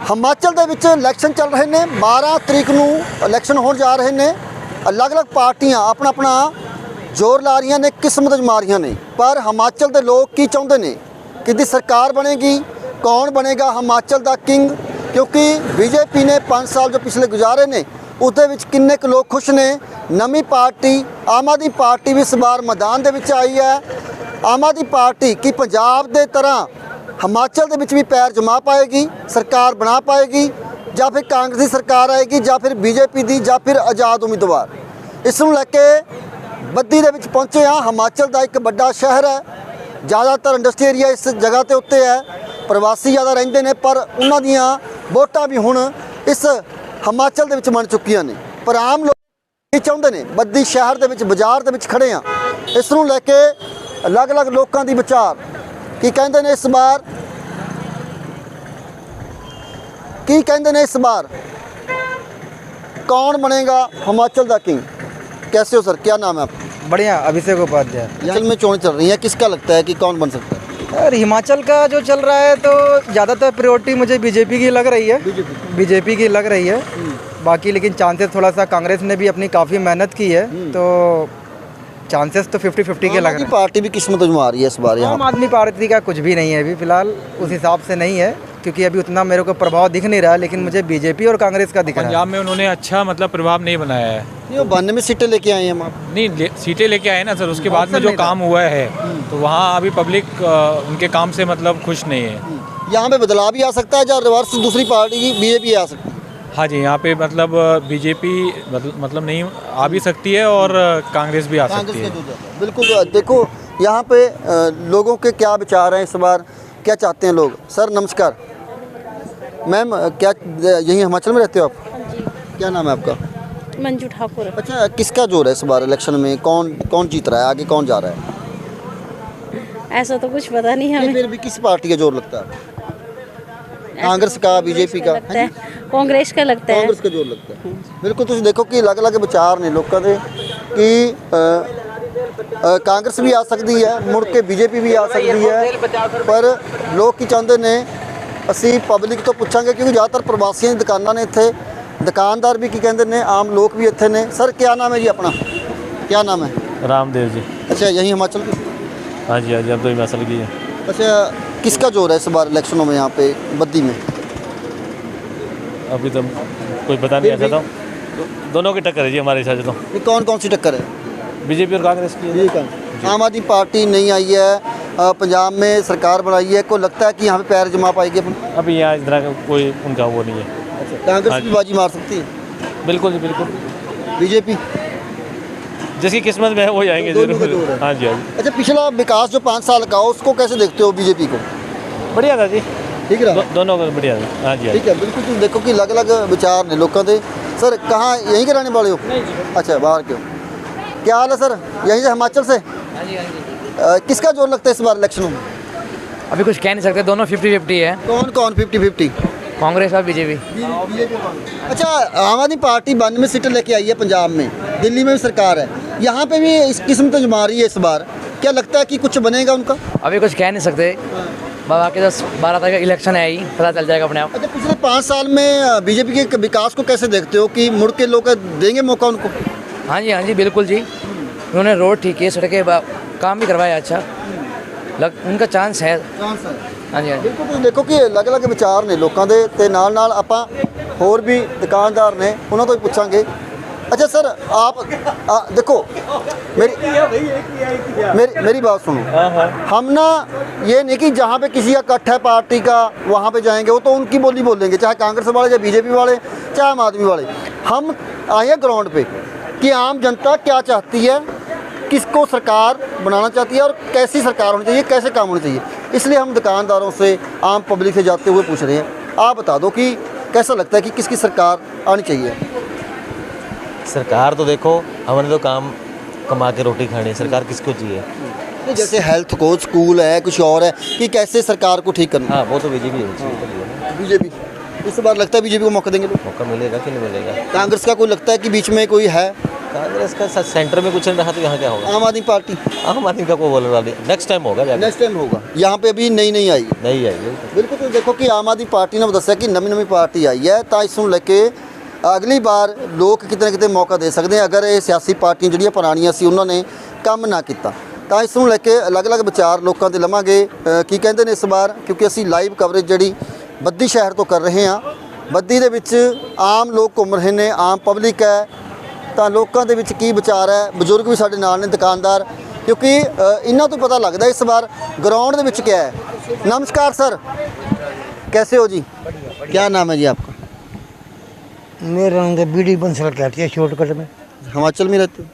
हिमाचल ਦੇ ਵਿੱਚ ਇਲੈਕਸ਼ਨ ਚੱਲ ਰਹੇ ਨੇ। 12 ਤਰੀਕ ਨੂੰ ਇਲੈਕਸ਼ਨ ਹੋਣ ਜਾ ਰਹੇ ਨੇ। ਅਲੱਗ-ਅਲੱਗ ਪਾਰਟੀਆਂ ਆਪਣਾ ਆਪਣਾ ਜ਼ੋਰ ਲਾ ਰਹੀਆਂ ਨੇ, ਕਿਸਮਤ ਅਜ਼ਮਾ ਰਹੀਆਂ ਨੇ। ਪਰ ਹਿਮਾਚਲ ਦੇ ਲੋਕ ਕੀ ਚਾਹੁੰਦੇ ਨੇ? ਕਿਹਦੀ ਸਰਕਾਰ ਬਣੇਗੀ, ਕੌਣ ਬਣੇਗਾ ਹਿਮਾਚਲ ਦਾ ਕਿੰਗ? क्योंकि बीजेपी ने 5 साल जो पिछले गुजारे ने उसदे विच किन्ने क लोग खुश ने। नवी पार्टी आम आदमी पार्टी भी इस बार मैदान दे विच आई है। आम आदमी पार्टी की पंजाब दे तरह हिमाचल दे विच भी पैर जमा पाएगी, सरकार बना पाएगी, ਜਾਂ फिर कांग्रेस की सरकार आएगी, ਜਾਂ फिर बीजेपी की, ਜਾਂ फिर आज़ाद उम्मीदवार। इस नूं लैके बद्दी दे विच पहुंचे हाँ। हिमाचल का एक बड़ा शहर है, ज़्यादातर इंडस्ट्री एरिया इस जगह के उत्ते है, प्रवासी ज़्यादा रहिंदे ने, पर उन्हां दियां वोटां भी हुण इस हिमाचल दे विच बन चुकियां ने। पर आम लोग की चाहुंदे ने? बद्दी शहर दे विच बाज़ार दे विच खड़े हाँ। इस नूं लैके अलग अलग लोगों की विचार की कहंदे ने। इस बार की कहंदे ने, इस बार कौन बनेगा हिमाचल का किंग? कैसे हो सर, क्या नाम है आपका? बढ़िया, अभिषेक उपाध्याय। हिमाचल में चोनें चल रही हैं, किसका लगता है कि कौन बन सकता है? और हिमाचल का जो चल रहा है तो ज़्यादातर प्रायोरिटी मुझे बीजेपी की लग रही है। बीजेपी की लग रही है। बाकी लेकिन चांसेस थोड़ा सा कांग्रेस ने भी अपनी काफ़ी मेहनत की है, तो चांसेस तो 50-50 के लग रहे हैं। पार्टी भी किस्मत आजमा रही है इस बार यहाँ। आम आदमी पार्टी का कुछ भी नहीं है अभी फ़िलहाल, उस हिसाब से नहीं है, क्योंकि अभी उतना मेरे को प्रभाव दिख नहीं रहा है। लेकिन मुझे बीजेपी और कांग्रेस का दिख रहा है। पंजाब में उन्होंने अच्छा मतलब प्रभाव नहीं बनाया है। नहीं, वो 92 सीटें लेके आए हैं हम। नहीं, सीटें लेके आए ना सर, उसके बाद में जो काम हुआ है तो वहाँ अभी पब्लिक उनके काम से मतलब खुश नहीं है। यहाँ पे बदलाव भी आ सकता है, जहाँ रिवर्स दूसरी पार्टी की बीजेपी आ सकती है। हाँ जी, यहाँ पे मतलब बीजेपी मतलब नहीं आ भी सकती है और कांग्रेस भी आ सकती है। बिल्कुल। देखो यहाँ पे लोगों के क्या विचार हैं इस बार, क्या चाहते हैं लोग। सर नमस्कार। मैम, क्या यहीं हिमाचल में रहते हो आप? क्या नाम है आपका? मंजू ठाकुर। अच्छा, किसका जोर है इस बार इलेक्शन में? कौन जीत रहा है, आगे कौन जा रहा है? ऐसा तो कुछ पता नहीं हमें। फिर भी किस पार्टी का जोर लगता है? कांग्रेस का, बीजेपी का? लगता है कांग्रेस का लगता है। कांग्रेस का जोर लगता है। बिल्कुल। तुम देखो कि अलग अलग विचार ने लोगों के कि कांग्रेस भी आ सकती है, मुड़ के बीजेपी भी आ सकती है। पर लोग की चाहते ने ਅਸੀਂ ਪਬਲਿਕ ਤੋਂ ਪੁੱਛਾਂਗੇ, ਕਿਉਂਕਿ ਜ਼ਿਆਦਾਤਰ ਪ੍ਰਵਾਸੀਆਂ ਦੀ ਦੁਕਾਨਾਂ ਨੇ ਇੱਥੇ, ਦੁਕਾਨਦਾਰ ਵੀ ਕੀ ਕਹਿੰਦੇ ਨੇ, ਆਮ ਲੋਕ ਵੀ ਇੱਥੇ ਨੇ। सर क्या नाम है जी अपना? क्या नाम है? रामदेव जी। अच्छा, यहीं हिमाचल की? हाँ जी, हाँ जी, अब तो हिमाचल की है। अच्छा, किसका जोर है इस बार इलेक्शनों में यहाँ पे बद्दी में? अभी तो कोई पता नहीं ऐसा तो दोनों की टक्कर है जी हमारे हिसाब से। तो कौन कौन सी टक्कर है? बीजेपी और कांग्रेस की है। आम आदमी पार्टी नहीं आई है, पंजाब में सरकार बनाई है, को लगता है कि यहाँ पे पैर जमा पाएगी अपन? अभी यहाँ इस तरह का कोई उनका वो नहीं है। अच्छा, कांग्रेस भी बाजी मार सकती है? बिल्कुल जी, बिल्कुल। बीजेपी जिसकी किस्मत में है वो जाएंगे दोनों का जोर जरूर। है। हाँ जी, हाँ जी। अच्छा, पिछला विकास जो 5 साल का, उसको कैसे देखते हो बीजेपी को? बढ़िया था जी, ठीक रहा? दोनों का बढ़िया था। हाँ जी, हाँ ठीक है। बिल्कुल। तुम देखो कि अलग अलग विचार ने लोगों के। सर कहाँ, यहीं के रहने वाले हो? अच्छा, बाहर के हो। क्या हाल है सर? यहीं से हिमाचल से? किसका जोर लगता है इस बार इलेक्शनों में? अभी कुछ कह नहीं सकते, दोनों 50-50 है। कौन कौन 50-50? कांग्रेस और बीजेपी। अच्छा, आम आदमी पार्टी 92 सीटें लेके आई है पंजाब में, दिल्ली में भी सरकार है, यहाँ पे भी इस किस्म तो जमा रही है इस बार। क्या लगता है कि कुछ बनेगा उनका? अभी कुछ कह नहीं सकते, बाबा के 10-12 तारीख का इलेक्शन है ही, पता चल जाएगा अपने आप। अच्छा, पिछले 5 साल में बीजेपी के विकास को कैसे देखते हो कि मुड़ के लोग देंगे मौका उनको? हाँ जी, हाँ जी, बिल्कुल जी। उन्होंने रोड ठीक किए, सड़कें काम भी करवाया अच्छा, उनका चांस है। हाँ जी, हाँ जी। बिल्कुल। देखो कि अलग अलग विचार ने लोगों के, ते नाल नाल आपां होर भी दुकानदार ने, उन्होंने तो पूछांगे। अच्छा सर, आप देखो मेरी बात सुनो। हम ना ये नहीं कि जहाँ पे किसी का इकट्ठ है पार्टी का वहाँ पे जाएंगे, वो तो उनकी बोली बोलेंगे, चाहे कांग्रेस वाले, चाहे बीजेपी वाले, चाहे आम आदमी वाले। हम आए हैं ग्राउंड पे कि आम जनता क्या चाहती है, किसको सरकार बनाना चाहती है और कैसी सरकार होनी चाहिए, कैसे काम होने चाहिए। इसलिए हम दुकानदारों से, आम पब्लिक से जाते हुए पूछ रहे हैं। आप बता दो कि कैसा लगता है कि किसकी सरकार आनी चाहिए? सरकार तो देखो, हमने तो काम कमा के रोटी खानी है, सरकार किसको चाहिए? जैसे हेल्थ को, स्कूल है, कुछ और है, कि कैसे सरकार को ठीक करना? हाँ, वो तो बीजेपी है। बीजेपी इस बार लगता है बीजेपी को मौका देंगे लोग? मौका मिलेगा कि नहीं मिलेगा? कांग्रेस का कोई लगता है कि बीच में कोई है? कांग्रेस का सेंटर में कुछ नहीं रहा तो यहाँ क्या होगा? आम आदमी पार्टी आम आदमी का कोई बोलने वाली नेक्स्ट टाइम होगा जाके। नेक्स्ट टाइम होगा। यहाँ पे अभी नई आई है। नहीं आएगी। ਬਿਲਕੁਲ ਤੁਸੀਂ ਦੇਖੋ ਕਿ ਆਮ ਆਦਮੀ ਪਾਰਟੀ ਨੇ ਦੱਸਿਆ ਕਿ ਨਵੀਂ ਪਾਰਟੀ ਆਈ ਹੈ ਤਾਂ ਇਸ ਨੂੰ ਲੈ ਕੇ ਅਗਲੀ ਵਾਰ ਲੋਕ ਕਿਤੇ ਨਾ ਕਿਤੇ ਮੌਕਾ ਦੇ ਸਕਦੇ ਆ ਅਗਰ ਇਹ ਸਿਆਸੀ ਪਾਰਟੀਆਂ ਜਿਹੜੀਆਂ ਪੁਰਾਣੀਆਂ ਸੀ ਉਹਨਾਂ ਨੇ ਕੰਮ ਨਾ ਕੀਤਾ ਤਾਂ ਇਸ ਨੂੰ ਲੈ ਕੇ ਅਲੱਗ-ਅਲੱਗ ਵਿਚਾਰ ਲੋਕਾਂ ਦੇ ਲਵਾਂਗੇ ਕੀ ਕਹਿੰਦੇ ਨੇ ਇਸ ਵਾਰ ਕਿਉਂਕਿ ਅਸੀਂ ਲਾਈਵ ਕਵਰੇਜ ਜਿਹੜੀ ਬੱਦੀ ਸ਼ਹਿਰ ਤੋਂ ਕਰ ਰਹੇ ਹਾਂ। ਬੱਦੀ ਦੇ ਵਿੱਚ ਆਮ ਲੋਕ ਘੁੰਮ ਰਹੇ ਨੇ, ਆਮ ਪਬਲਿਕ ਹੈ ਤਾਂ ਲੋਕਾਂ ਦੇ ਵਿੱਚ ਕੀ ਵਿਚਾਰ ਹੈ। ਬਜ਼ੁਰਗ ਵੀ ਸਾਡੇ ਨਾਲ ਨੇ, ਦੁਕਾਨਦਾਰ, क्योंकि इन्हों तो पता लगता है इस बार ग्राउंड में क्या है। नमस्कार सर, कैसे हो जी? क्या नाम है जी आपका? मेरा नाम तो बीडी बंसल कहती है शॉर्टकट में। हिमाचल में रहते हो?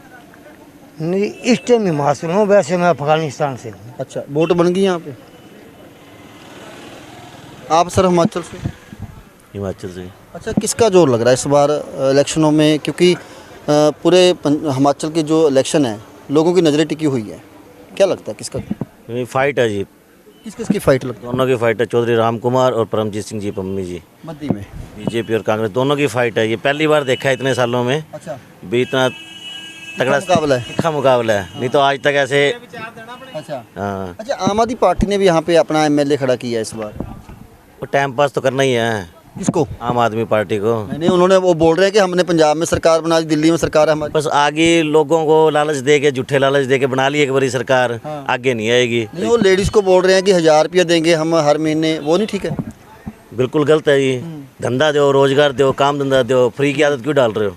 नहीं, इस टाइम हिमाचल हूँ, वैसे मैं अफगानिस्तान से हूँ। अच्छा, वोट बन गई यहाँ पे? आप सर हिमाचल से? हिमाचल से। अच्छा, किसका जोर लग रहा है इस बार इलेक्शनों में? क्योंकि पूरे हिमाचल के जो इलेक्शन है लोगों की नज़रें टिकी हुई है, क्या लगता है किसका फाइट है जी? किस किस की फाइट लगती है? दोनों की फाइट है, चौधरी राम कुमार और परमजीत सिंह जी पम्मी जी। मध्य में बीजेपी और कांग्रेस दोनों की फाइट है। ये पहली बार देखा है इतने सालों में अच्छा भी इतना तगड़ा मुकाबला है। तीखा मुकाबला है, नहीं तो आज तक ऐसे। अच्छा हाँ, अच्छा, आम आदमी पार्टी ने भी यहाँ पे अपना एमएलए खड़ा किया है इस बार। वो टाइम पास तो करना ही है किसको? आम आदमी पार्टी को। नहीं, उन्होंने वो बोल रहे हैं कि हमने पंजाब में सरकार बना दी, दिल्ली में सरकार है हमारी। बस आगे लोगों को लालच दे के, झूठे लालच दे के बना ली एक बारी सरकार, आगे नहीं आएगी। नहीं, वो लेडीज़ को बोल रहे हैं कि 1000 रुपया देंगे हम हर महीने, वो नहीं ठीक है? बिल्कुल गलत है जी। धंधा दो, रोजगार दो, काम धंधा दो, फ्री की आदत क्यों डाल रहे हो?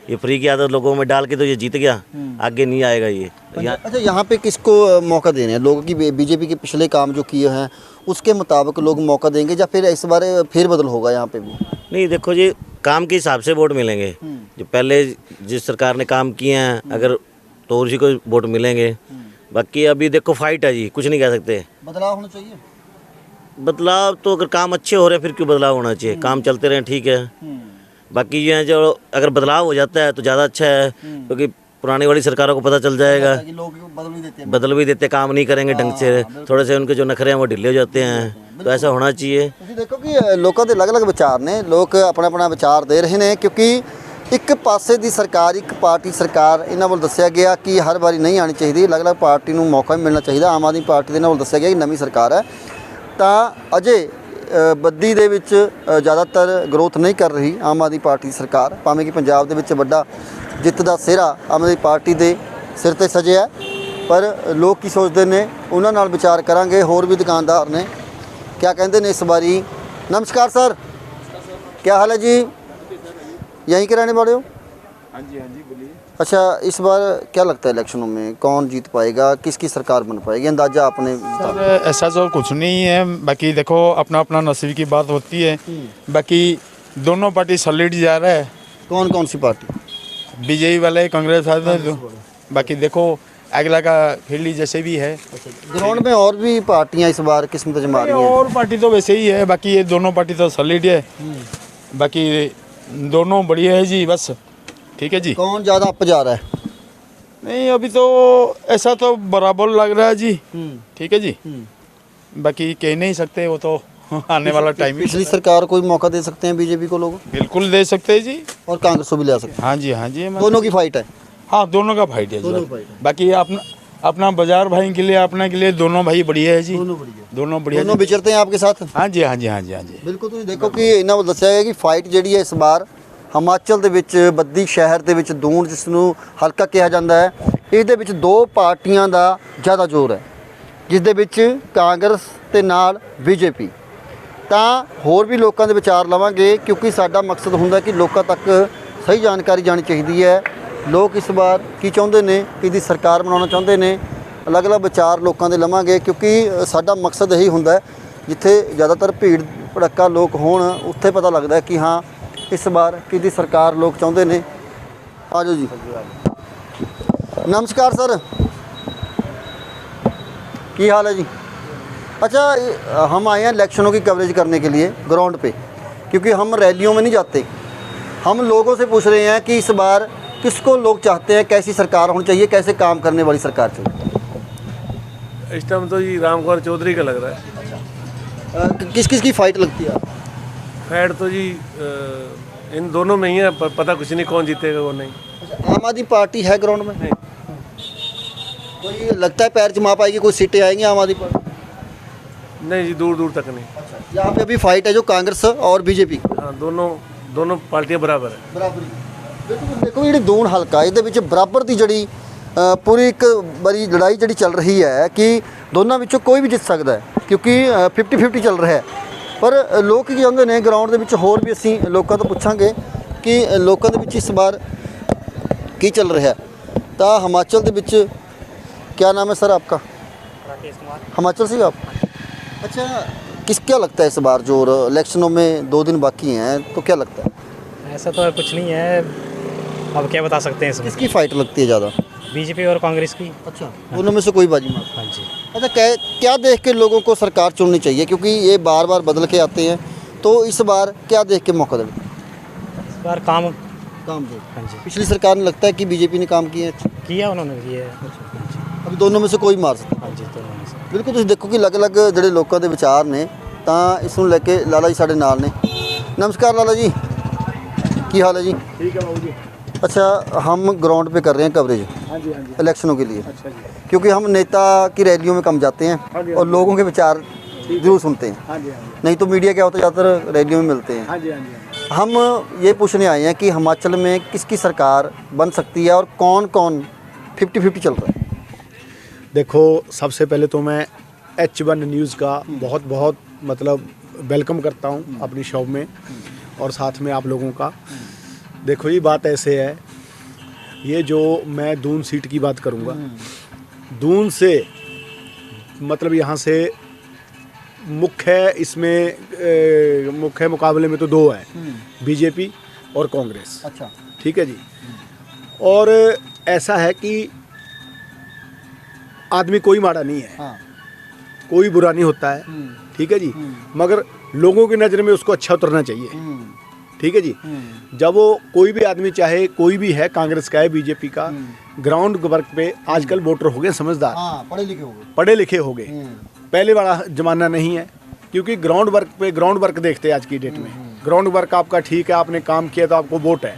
ये फ्री की आदत लोगों में डाल के तो ये जीत गया, आगे नहीं आएगा ये। अच्छा, यहाँ पे किसको मौका देने हैं? लोगों की बीजेपी के पिछले काम जो किए हैं उसके मुताबिक लोग मौका देंगे या फिर इस बार फिर बदल होगा यहाँ पे भी? नहीं, देखो जी, काम के हिसाब से वोट मिलेंगे। जो पहले जिस सरकार ने काम किए हैं अगर तो उसी को वोट मिलेंगे। बाकी अभी देखो फाइट है जी, कुछ नहीं कह सकते। बदलाव होना चाहिए। बदलाव तो अगर काम अच्छे हो रहे हैं फिर क्यों बदलाव होना चाहिए? काम चलते रहें, ठीक है। बाकी ये जो अगर बदलाव हो जाता है तो ज़्यादा अच्छा है, क्योंकि पुरानी वाली सरकारों को पता चल जाएगा, कि लोग बदल भी देते, काम नहीं करेंगे ढंग से, थोड़े से उनके जो नखरे हैं वो ढीले हो जाते हैं, तो ऐसा होना चाहिए। ਤੁਸੀਂ ਦੇਖੋ ਕਿ ਲੋਕਾਂ ਦੇ ਅਲੱਗ-ਅਲੱਗ ਵਿਚਾਰ ਨੇ, ਲੋਕ ਆਪਣਾ ਵਿਚਾਰ ਦੇ ਰਹੇ ਨੇ ਕਿਉਂਕਿ ਇੱਕ ਪਾਸੇ ਦੀ ਸਰਕਾਰ, ਇੱਕ ਪਾਰਟੀ ਸਰਕਾਰ ਇਹਨਾਂ ਵੱਲ ਦੱਸਿਆ ਗਿਆ ਕਿ ਹਰ ਵਾਰੀ ਨਹੀਂ ਆਣੀ ਚਾਹੀਦੀ, ਅਲੱਗ-ਅਲੱਗ ਪਾਰਟੀ ਨੂੰ ਮੌਕਾ ਵੀ ਮਿਲਣਾ ਚਾਹੀਦਾ। ਆਮ ਆਦਮੀ ਪਾਰਟੀ ਦੇ ਇਹਨਾਂ ਵੱਲ ਦੱਸਿਆ ਗਿਆ ਕਿ ਨਵੀਂ ਸਰਕਾਰ ਹੈ ਤਾਂ ਅਜੇ ਬੱਦੀ ਦੇ ਵਿੱਚ ਜ਼ਿਆਦਾਤਰ ਗਰੋਥ ਨਹੀਂ ਕਰ ਰਹੀ ਆਮ ਆਦਮੀ ਪਾਰਟੀ ਦੀ ਸਰਕਾਰ, ਭਾਵੇਂ ਕਿ ਪੰਜਾਬ ਦੇ ਵਿੱਚ ਵੱਡਾ ਜਿੱਤ ਦਾ ਸਿਹਰਾ ਆਮ ਆਦਮੀ ਪਾਰਟੀ ਦੇ ਸਿਰ ਤੇ ਸਜਿਆ, ਪਰ ਲੋਕ ਕੀ ਸੋਚਦੇ ਨੇ ਉਹਨਾਂ ਨਾਲ ਵਿਚਾਰ ਕਰਾਂਗੇ। ਹੋਰ ਵੀ ਦੁਕਾਨਦਾਰ ਨੇ, क्या कहते हैं इस बारी? नमस्कार सर, क्या हाल है जी? यहीं के रहने वाले हो? हाँ जी बोलिए। अच्छा, इस बार क्या लगता है इलेक्शनों में कौन जीत पाएगा, किसकी सरकार बन पाएगी, अंदाजा आपने? सर ऐसा तो कुछ नहीं है, बाकी देखो अपना अपना नसीब की बात होती है। बाकी दोनों पार्टी सॉलिड जा रहा है। कौन कौन सी पार्टी? बीजेपी वाले, कांग्रेस वाले, बाकी देखो अगला का फील्ड जैसे भी है। ग्राउंड में और भी पार्टियां इस बार किस्मत जमा रही हैं। और पार्टी तो वैसे ही है, बाकी ये दोनों पार्टी तो सॉलिड है, बाकी दोनों बढ़िया है जी, बस ठीक है जी। कौन ज़्यादा अप जा रहा है? नहीं, अभी तो ऐसा तो बराबर लग रहा है जी, ठीक है जी। बाकी कह नहीं सकते, वो तो आने वाला टाइम ही। पिछली सरकार को भी मौका दे सकते हैं बीजेपी को लोग, बिल्कुल दे सकते हैं जी, और कांग्रेस को भी ले सकते हैं। हाँ जी, हाँ जी, दोनों की फाइट है। हाँ, दोनों का फाइट है दोनों जी। फाइट है। बाकी अपना बाजार भाई के लिए, अपने के लिए दोनों भाई बढ़िया है जी, दोनों बढ़िया। दोनों विचरते हैं आपके साथ? हाँ जी, हाँ जी, हाँ जी, हाँ जी। ਬਿਲਕੁਲ ਤੁਸੀਂ ਦੇਖੋ ਕਿ ਇਹਨਾਂ ਵੱਲ ਦੱਸਿਆ ਗਿਆ ਕਿ ਫਾਈਟ ਜਿਹੜੀ ਹੈ ਇਸ ਵਾਰ ਹਿਮਾਚਲ ਦੇ ਵਿੱਚ ਬੱਦੀ ਸ਼ਹਿਰ ਦੇ ਵਿੱਚ ਦੂਣ ਜਿਸ ਨੂੰ ਹਲਕਾ ਕਿਹਾ ਜਾਂਦਾ ਹੈ, ਇਹਦੇ ਵਿੱਚ ਦੋ ਪਾਰਟੀਆਂ ਦਾ ਜ਼ਿਆਦਾ ਜ਼ੋਰ ਹੈ, ਜਿਸ ਦੇ ਵਿੱਚ ਕਾਂਗਰਸ ਤੇ ਨਾਲ ਬੀਜੇਪੀ। ਤਾਂ ਹੋਰ ਵੀ ਲੋਕਾਂ ਦੇ ਵਿਚਾਰ ਲਵਾਂਗੇ ਕਿਉਂਕਿ ਸਾਡਾ ਮਕਸਦ ਹੁੰਦਾ ਕਿ ਲੋਕਾਂ ਤੱਕ ਸਹੀ ਜਾਣਕਾਰੀ ਜਾਣੀ ਚਾਹੀਦੀ ਹੈ। ਲੋਕ ਇਸ ਵਾਰ ਕੀ ਚਾਹੁੰਦੇ ਨੇ, ਕਿਹਦੀ ਸਰਕਾਰ ਬਣਾਉਣਾ ਚਾਹੁੰਦੇ ਨੇ, ਅਲੱਗ-ਅਲੱਗ ਵਿਚਾਰ ਲੋਕਾਂ ਦੇ ਲਵਾਂਗੇ ਕਿਉਂਕਿ ਸਾਡਾ ਮਕਸਦ ਇਹੀ ਹੁੰਦਾ ਹੈ ਜਿੱਥੇ ਜ਼ਿਆਦਾਤਰ ਭੀੜ ਭੜੱਕਾ ਲੋਕ ਹੋਣ ਉੱਥੇ ਪਤਾ ਲੱਗਦਾ ਕਿ ਹਾਂ ਇਸ ਵਾਰ ਕਿਹਦੀ ਸਰਕਾਰ ਲੋਕ ਚਾਹੁੰਦੇ ਨੇ। ਆ ਜਾਓ ਜੀ। नमस्कार सर, की हाल है जी? अच्छा, हम आए हैं इलेक्शनों की कवरेज करने के लिए ग्राउंड पे, क्योंकि हम रैलियों में नहीं जाते, हम लोगों से पूछ रहे हैं कि इस बार किसको लोग चाहते हैं, कैसी सरकार होनी चाहिए, कैसे काम करने वाली सरकार चाहिए? इस टाइम तो जी राम कुमार चौधरी का लग रहा है। किस किस की फाइट लगती है? फैट तो जी इन दोनों में ही है, पर पता कुछ नहीं कौन जीतेगा कौन नहीं। आम आदमी पार्टी है ग्राउंड में? कोई लगता है पैर जमा पाएगी, कोई सीटें आएंगी आम आदमी पार्टी? नहीं जी, दूर दूर तक नहीं। यहाँ पे अभी फाइट है जो कांग्रेस और बीजेपी, हाँ, दोनों पार्टियां बराबर है। ਬਰਾਬਰੀ ਬਿਲਕੁਲ। ਦੇਖੋ ਜਿਹੜੀ ਦੂਣ ਹਲਕਾ ਇਹਦੇ ਵਿੱਚ ਬਰਾਬਰ ਦੀ ਜਿਹੜੀ ਪੂਰੀ ਇੱਕ ਬੜੀ ਲੜਾਈ ਜਿਹੜੀ ਚੱਲ ਰਹੀ ਹੈ ਕਿ ਦੋਨਾਂ ਵਿੱਚੋਂ ਕੋਈ ਵੀ ਜਿੱਤ ਸਕਦਾ ਹੈ, ਕਿਉਂਕਿ 50-50 ਚੱਲ ਰਿਹਾ ਹੈ। ਪਰ ਲੋਕ ਕੀ ਚਾਹੁੰਦੇ ਨੇ ਗਰਾਊਂਡ ਦੇ ਵਿੱਚ, ਹੋਰ ਵੀ ਅਸੀਂ ਲੋਕਾਂ ਤੋਂ ਪੁੱਛਾਂਗੇ ਕਿ ਲੋਕਾਂ ਦੇ ਵਿੱਚ ਇਸ ਵਾਰ ਕੀ ਚੱਲ ਰਿਹਾ ਹੈ। ਤਾਂ ਹਿਮਾਚਲ ਦੇ ਵਿੱਚ क्या नाम है सर आपका? राकेश कुमार। हिमाचल से आप? अच्छा, क्या लगता है इस बार जो इलेक्शनों में 2 दिन बाकी हैं, तो क्या लगता है? ऐसा तो कुछ नहीं है, अब क्या बता सकते हैं इसमें। किसकी फाइट लगती है ज़्यादा? बीजेपी और कांग्रेस की। अच्छा, दोनों में से कोई बाजी मार? हाँ जी। अच्छा, क्या देख के लोगों को सरकार चुननी चाहिए, क्योंकि ये बार बार बदल के आते हैं, तो इस बार क्या देख के मौका दें? इस बार काम दे। हाँ जी। पिछली सरकार ने लगता है कि बीजेपी ने काम किया उन्होंने किया है। अभी दोनों में से कोई मार सकता? हाँ जी, दोनों में से। ਬਿਲਕੁਲ। ਤੁਸੀਂ ਦੇਖੋ ਕਿ ਅਲੱਗ-ਅਲੱਗ ਜਿਹੜੇ ਲੋਕਾਂ ਦੇ ਵਿਚਾਰ ਨੇ, ਤਾਂ ਇਸ ਨੂੰ ਲੈ ਕੇ ਲਾਲਾ ਜੀ ਸਾਡੇ ਨਾਲ ਨੇ। नमस्कार लाला जी, ਕੀ ਹਾਲ है जी? ठीक है बाबू जी। अच्छा, हम ग्राउंड पे कर रहे हैं कवरेज हाँ जी, हाँ जी। इलेक्शनों के लिए, अच्छा जी। क्योंकि हम नेता की रैलियों में कम जाते हैं और लोगों के विचार जरूर सुनते हैं। हाँ जी, हाँ जी। नहीं तो मीडिया क्या होता है, ज़्यादातर रैलियों में मिलते हैं। हाँ जी, हाँ जी। हम ये पूछने आए हैं कि हिमाचल में किसकी सरकार बन सकती है और कौन कौन 50-50 चल रहा है? देखो, सबसे पहले तो मैं H1 न्यूज़ का बहुत बहुत मतलब वेलकम करता हूँ अपनी शो में, और साथ में आप लोगों का। देखो, ये बात ऐसे है, ये जो मैं दून सीट की बात करूँगा, दून से मतलब यहाँ से मुख्य इसमें मुख्य मुकाबले में तो 2 हैं, बीजेपी और कांग्रेस। अच्छा, ठीक है जी। और ऐसा है कि आदमी कोई माड़ा नहीं है। हाँ। कोई बुरा नहीं होता है। ठीक है जी। मगर लोगों की नज़र में उसको अच्छा उतरना चाहिए। ठीक है जी। जब वो कोई भी आदमी, चाहे कोई भी है, कांग्रेस का है, बीजेपी का, ग्राउंड वर्क पे आजकल वोटर हो गए समझदार। हाँ, पढ़े लिखे हो गए। पहले वाला जमाना नहीं है, क्योंकि ग्राउंड वर्क देखते हैं आज की डेट में। ग्राउंड वर्क आपका ठीक है, आपने काम किया तो आपको वोट है,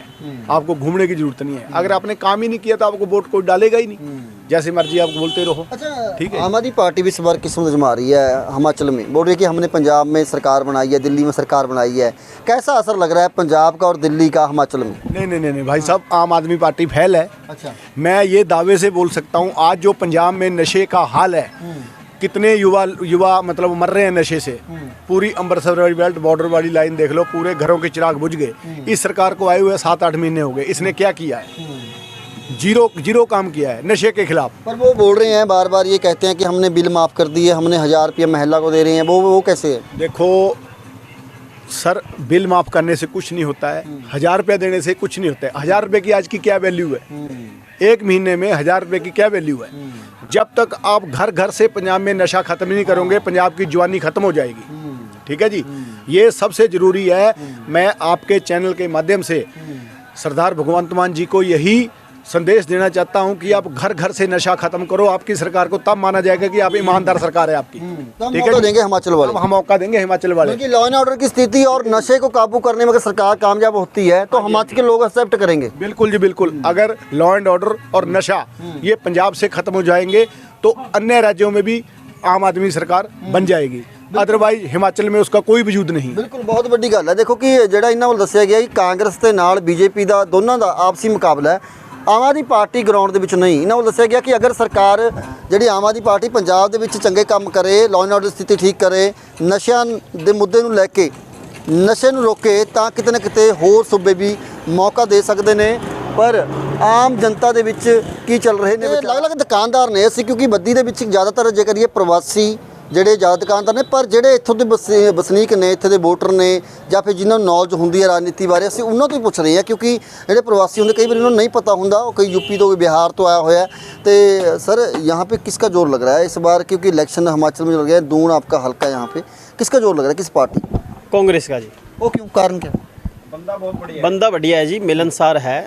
आपको घूमने की जरूरत नहीं है। अगर आपने काम ही नहीं किया तो आपको वोट कोई डालेगा ही नहीं, जैसे मर्जी आप बोलते रहो। अच्छा, ठीक है। आम आदमी पार्टी भी इस बार किस्मत आजमा रही है हिमाचल में, बोल रही है कि हमने पंजाब में सरकार बनाई है, दिल्ली में सरकार बनाई है। कैसा असर लग रहा है पंजाब का और दिल्ली का हिमाचल में? नहीं भाई साहब, आम आदमी पार्टी फैल है। अच्छा। मैं ये दावे से बोल सकता हूँ, आज जो पंजाब में नशे का हाल है, कितने युवा मतलब मर रहे हैं नशे से। पूरी अमृतसर वाली बेल्ट, बॉर्डर वाली लाइन देख लो, पूरे घरों के चिराग बुझ गए। इस सरकार को आए हुए 7-8 महीने हो गए, इसने क्या किया है? जीरो काम किया है नशे के खिलाफ। पर वो बोल रहे हैं, बार बार ये कहते हैं कि हमने बिल माफ़ कर दिए, हमने 1000 रुपये महिला को दे रहे हैं। वो कैसे है? देखो सर, बिल माफ़ करने से कुछ नहीं होता है, 1000 रुपये देने से कुछ नहीं होता है। 1000 रुपये की आज की क्या वैल्यू है? एक महीने में 1000 रुपये की क्या वैल्यू है? जब तक आप घर घर से पंजाब में नशा ख़त्म नहीं करोगे, पंजाब की जवानी ख़त्म हो जाएगी। ठीक है जी। ये सबसे ज़रूरी है। मैं आपके चैनल के माध्यम से सरदार भगवंत मान जी को यही संदेश देना चाहता हूं कि आप घर घर से नशा खत्म करो। आपकी सरकार को तब माना जाएगा कि आप ईमानदार सरकार है आपकी। ठीक है, देंगे हिमाचल वाले, हम मौका देंगे हिमाचल वाले। क्योंकि लॉ एंड ऑर्डर की स्थिति और नशे को काबू करने में अगर सरकार कामयाब होती है तो हिमाचल के लोग एक्सेप्ट करेंगे। बिल्कुल जी, बिल्कुल। अगर लॉ एंड ऑर्डर और नशा ये पंजाब से खत्म हो जाएंगे तो अन्य राज्यों में भी आम आदमी सरकार बन जाएगी। अदरवाइज हिमाचल में उसका कोई वजूद नहीं। बिल्कुल, बहुत बड़ी गल है। देखो कि ਜਿਹੜਾ ਇਹਨਾਂ ਵੱਲ ਦੱਸਿਆ ਗਿਆ ਕਿ ਕਾਂਗਰਸ ਦੇ ਨਾਲ ਬੀਜੇਪੀ ਦਾ ਦੋਨਾਂ ਦਾ ਆਪਸੀ ਮੁਕਾਬਲਾ ਹੈ। ਆਮ ਆਦਮੀ ਪਾਰਟੀ ਗਰਾਊਂਡ ਦੇ ਵਿੱਚ ਨਹੀਂ। ਇਹਨਾਂ ਵੱਲ ਦੱਸਿਆ ਗਿਆ ਕਿ ਅਗਰ ਸਰਕਾਰ ਜਿਹੜੀ ਆਮ ਆਦਮੀ ਪਾਰਟੀ ਪੰਜਾਬ ਦੇ ਵਿੱਚ ਚੰਗੇ ਕੰਮ ਕਰੇ, ਲਾਅ ਐਂਡ ਆਰਡਰ ਸਥਿਤੀ ਠੀਕ ਕਰੇ, ਨਸ਼ਿਆਂ ਦੇ ਮੁੱਦੇ ਨੂੰ ਲੈ ਕੇ ਨਸ਼ੇ ਨੂੰ ਰੋਕੇ, ਤਾਂ ਕਿਤੇ ਨਾ ਕਿਤੇ ਹੋਰ ਸੂਬੇ ਵੀ ਮੌਕਾ ਦੇ ਸਕਦੇ ਨੇ। ਪਰ ਆਮ ਜਨਤਾ ਦੇ ਵਿੱਚ ਕੀ ਚੱਲ ਰਹੇ ਨੇ, ਅਲੱਗ-ਅਲੱਗ ਦੁਕਾਨਦਾਰ ਨੇ ਅਸੀਂ, ਕਿਉਂਕਿ ਬੱਦੀ ਦੇ ਵਿੱਚ ਜ਼ਿਆਦਾਤਰ ਜੇ ਕਰੀਏ ਪ੍ਰਵਾਸੀ ਜਿਹੜੇ ਜ਼ਿਆਦਾ ਦੁਕਾਨਦਾਰ ਨੇ, ਪਰ ਜਿਹੜੇ ਇੱਥੋਂ ਦੇ ਵਸਨੀਕ ਨੇ, ਇੱਥੇ ਦੇ ਵੋਟਰ ਨੇ, ਜਾਂ ਫਿਰ ਜਿਨ੍ਹਾਂ ਨੂੰ ਨੌਲੇਜ ਹੁੰਦੀ ਹੈ ਰਾਜਨੀਤੀ ਬਾਰੇ, ਅਸੀਂ ਉਹਨਾਂ ਤੋਂ ਹੀ ਪੁੱਛ ਰਹੇ ਹਾਂ। ਕਿਉਂਕਿ ਜਿਹੜੇ ਪ੍ਰਵਾਸੀ ਹੁੰਦੇ, ਕਈ ਵਾਰ ਉਹਨਾਂ ਨੂੰ ਨਹੀਂ ਪਤਾ ਹੁੰਦਾ, ਉਹ ਕਈ यूपी ਤੋਂ, बिहार ਤੋਂ ਆਇਆ ਹੋਇਆ। तो सर, यहाँ पे किसका जोर लग रहा है इस बार, क्योंकि इलेक्शन हिमाचल में लग गया है, दून आपका हल्का है, यहाँ पे किसका जोर लग रहा है, किस पार्टी? कांग्रेस का जी। वो क्यों, कारण क्या? बंदा बढ़िया है जी, मिलनसार है।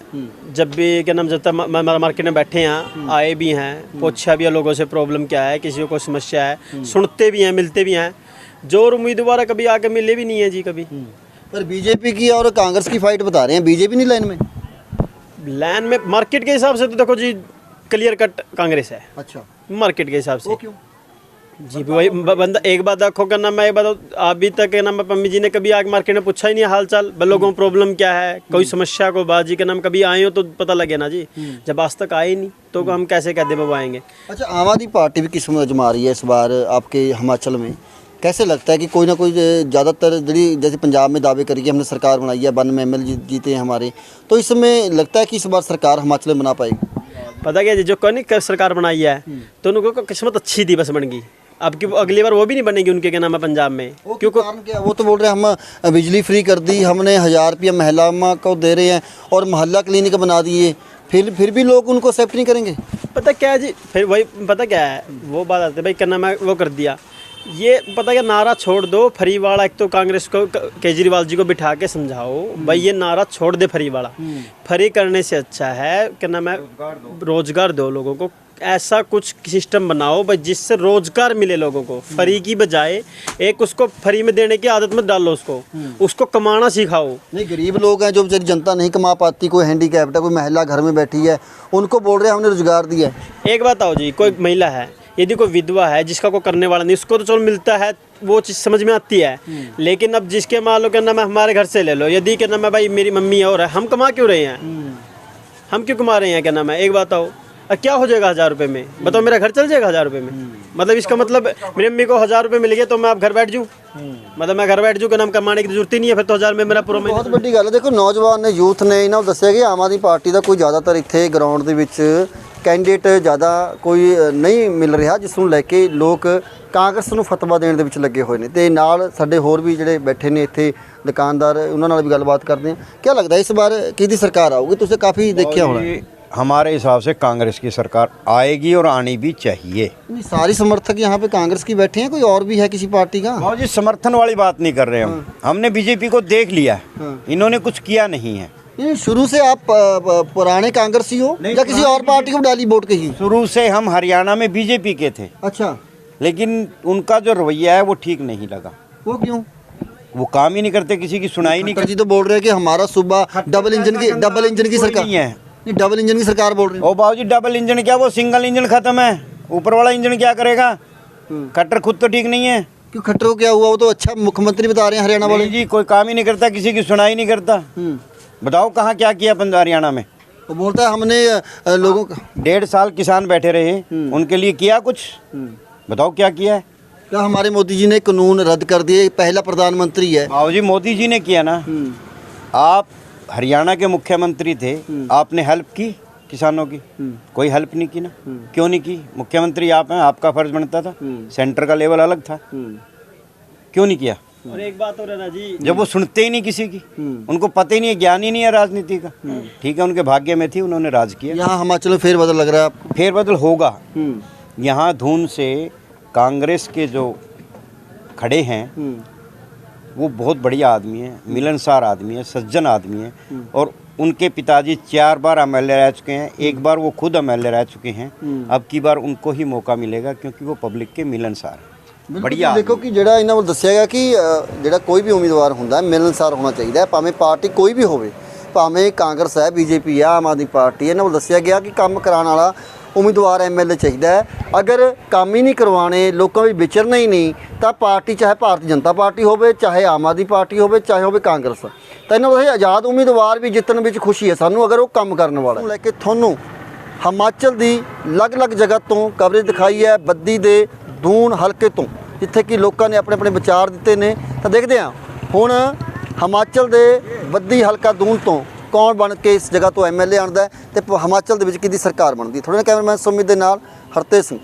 जब भी क्या नाम, जब तक मार्केट में बैठे हैं, आए भी हैं, पूछा भी है लोगों से प्रॉब्लम क्या है, किसी को समस्या है, सुनते भी हैं, मिलते भी हैं। जो उम्मीदवार कभी आके मिले भी नहीं है जी कभी। पर बीजेपी की और कांग्रेस की फाइट बता रहे हैं, बीजेपी नहीं लाइन में? लाइन में मार्केट के हिसाब से तो देखो जी क्लियर कट कांग्रेस है। अच्छा, मार्केट के हिसाब से वो क्यों? जी वही बंदा एक बात देखो करना, मैं एक बात अभी तक के नाम पम्मी जी ने कभी आगे मार्केट में पूछा ही नहीं हाल चाल, लोगों को प्रॉब्लम क्या है, कोई समस्या को बाजी के नाम कभी आए हो तो पता लगे ना जी। जब आज तक आए ही नहीं तो हम कैसे कहते बाबा आएंगे। अच्छा, आम आदमी पार्टी भी किस्मत आजमा रही है इस बार आपके हिमाचल में, कैसे लगता है कि कोई ना कोई ज़्यादातर जी जैसे पंजाब में दावे करिए हमने सरकार बनाई है, 92 MLA जीते हैं हमारे, तो इसमें लगता है कि इस बार सरकार हिमाचल में बना पाएगी? पता क्या जी, जो कौन सरकार बनाई है तो उनको किस्मत अच्छी थी बस बन गई, अब की अगली बार वो भी नहीं बनेगी उनके क्या नाम है पंजाब में। क्यों कारण क्या? वो तो बोल रहे हैं हम बिजली फ्री कर दी, हमने 1000 रुपया महिला को दे रहे हैं और मोहल्ला क्लिनिक बना दिए, फिर भी लोग उनको एक्सेप्ट नहीं करेंगे। पता क्या है जी, फिर वही पता क्या है वो बात आती है भाई क्या नाम है वो कर दिया, ये पता क्या नारा छोड़ दो फ्री वाला। एक तो कांग्रेस को केजरीवाल जी को बिठा के समझाओ भाई ये नारा छोड़ दे फ्री वाला, फ्री करने से अच्छा है क्या नाम है रोजगार दो लोगों को, ऐसा कुछ सिस्टम बनाओ भाई जिससे रोजगार मिले लोगों को, फ्री की बजाय एक उसको फ्री में देने की आदत मत डालो, उसको कमाना सिखाओ। नहीं, गरीब लोग हैं जो बेचारी जनता नहीं कमा पाती, कोई हैंडीकैप्ड है, कोई महिला घर में बैठी है, उनको बोल रहे हैं हमने रोजगार दिया है। एक बात आओ जी, कोई महिला है यदि कोई विधवा है जिसका कोई करने वाला नहीं, उसको तो चलो मिलता है वो चीज़ समझ में आती है, लेकिन अब जिसके मान लो क्या नाम है हमारे घर से ले लो, यदि क्या नाम है भाई मेरी मम्मी और है, हम कमा क्यों रहे हैं, हम क्यों कमा रहे हैं क्या नाम है, एक बात आओ क्या हो जाएगा 1000 रुपये में, बताओ मेरा घर चल जाएगा 1000 रुपये में, मतलब इसका मतलब मेरी मम्मी को 1000 रुपये मिल गया तो मैं अब घर बैठ जाऊँ, मतलब मैं घर बैठ जाऊँ, नाम कमाने की जरूरत ही नहीं है, फिर तो 1000 में मेरा पूरा। बहुत बड़ी गल है, देखो नौजवान ने यूथ ने इन्होंने दस्सिया कि आम आदमी पार्टी का कोई ज़्यादातर इत्थे ग्राउंड ਦੇ ਵਿੱਚ कैंਡੀडेट ज़्यादा कोई नहीं मिल रहा जिस ਨੂੰ ਲੈ ਕੇ ਲੋਕ ਕਾਂਗਰਸ ਨੂੰ ਫਤਵਾ ਦੇਣ ਦੇ ਵਿੱਚ ਲੱਗੇ ਹੋਏ ਨੇ, ਤੇ ਨਾਲ ਸਾਡੇ ਹੋਰ ਵੀ ਜਿਹੜੇ ਬੈਠੇ ਨੇ ਇੱਥੇ दुकानदार उन्होंने नाल भी गलबात करते हैं। क्या लगता है इस बार किहदी सरकार आऊगी? तुझे काफ़ी देखा होना। हमारे हिसाब से कांग्रेस की सरकार आएगी और आनी भी चाहिए। सारी समर्थक यहाँ पे कांग्रेस की बैठे हैं, कोई और भी है किसी पार्टी का? बाबू जी समर्थन वाली बात नहीं कर रहे हम, हमने बीजेपी को देख लिया, इन्होंने कुछ किया नहीं है। शुरू से आप पुराने कांग्रेसी हो या किसी और पार्टी को डाली वोट कही? शुरू से हम हरियाणा में बीजेपी के थे। अच्छा, लेकिन उनका जो रवैया है वो ठीक नहीं लगा। वो क्यों? वो काम ही नहीं करते, किसी की सुनाई नहीं करते। जी तो बोल रहे हैं कि हमारा सूबा डबल इंजन की सरकार नहीं है, डबल इंजन की सरकार बोल रहे हैं। ओ बाबू जी डबल इंजन क्या, वो सिंगल इंजन खत्म है, ऊपर वाला इंजन क्या करेगा? खट्टर खुद तो ठीक नहीं है। क्यों खट्टर को क्या हुआ? वो तो अच्छा मुख्यमंत्री बता रहे हैं हरियाणा वाले जी, कोई काम ही नहीं करता, किसी की सुनाई नहीं करता। बताओ कहाँ क्या किया हरियाणा में? वो बोलता है हमने लोगों का 1.5 साल किसान बैठे रहे, उनके लिए किया कुछ? बताओ क्या किया है? क्या हमारे मोदी जी ने कानून रद्द कर दिए? पहला प्रधानमंत्री है। बाबू जी मोदी जी ने किया ना, आप हरियाणा के मुख्यमंत्री थे, आपने हेल्प की किसानों की? कोई हेल्प नहीं की ना। क्यों नहीं की? मुख्यमंत्री आप हैं, आपका फर्ज बनता था, सेंटर का लेवल अलग था, क्यों नहीं किया? और एक बात और है ना जी, जब वो सुनते ही नहीं किसी की, उनको पता ही नहीं है, ज्ञान ही नहीं है राजनीति का। ठीक है, उनके भाग्य में थी, उन्होंने राज किया। यहाँ हिमाचल में फेरबदल लग रहा है आपको? फेरबदल होगा। यहाँ धुन से कांग्रेस के जो खड़े हैं वो बहुत बढ़िया आदमी है, मिलनसार आदमी है, सज्जन आदमी है, और उनके पिताजी 4 बार MLA रह चुके हैं, एक बार वो खुद MLA रह चुके हैं, अब की बार उनको ही मौका मिलेगा क्योंकि वो पब्लिक के मिलनसार है। बढ़िया देखो कि ਜਿਹੜਾ ਇਹਨਾਂ ਵੱਲ ਦੱਸਿਆ ਗਿਆ ਕਿ ਜਿਹੜਾ ਕੋਈ ਵੀ ਉਮੀਦਵਾਰ ਹੁੰਦਾ ਹੈ ਮਿਲਣਸਾਰ ਹੋਣਾ ਚਾਹੀਦਾ ਹੈ, ਭਾਵੇਂ ਪਾਰਟੀ ਕੋਈ ਵੀ ਹੋਵੇ, ਭਾਵੇਂ ਕਾਂਗਰਸ ਹੈ, BJP ਹੈ, ਆਮ ਆਦਮੀ ਪਾਰਟੀ ਹੈ, ਇਹਨਾਂ ਵੱਲ ਦੱਸਿਆ ਗਿਆ ਕਿ ਕੰਮ ਕਰਾਉਣ ਵਾਲਾ उम्मीदवार MLA चाहिए है। अगर काम ही नहीं करवाने, लोगों में विचरना ही नहीं, तो पार्टी चाहे भारतीय जनता पार्टी हो, चाहे आम आदमी पार्टी हो, चाहे हो कांग्रेस, तो इन्होंने आज़ाद उम्मीदवार भी जितने में खुशी है सानू, अगर वो काम करने वाला लैके थोनों हिमाचल की अलग अलग जगह तो कवरेज दिखाई है, बद्दी दे दून हल्के तो जिथे कि लोगों ने अपने अपने विचार दिते ने। तो देखते हैं हुण हिमाचल के बद्दी हल्का दून तो कौन बन के इस जगह तो MLA आता है, तो हिमाचल के किहदी सरकार बनती है। थोड़े कैमरामैन सुमित के नाल हरतेज सिंह।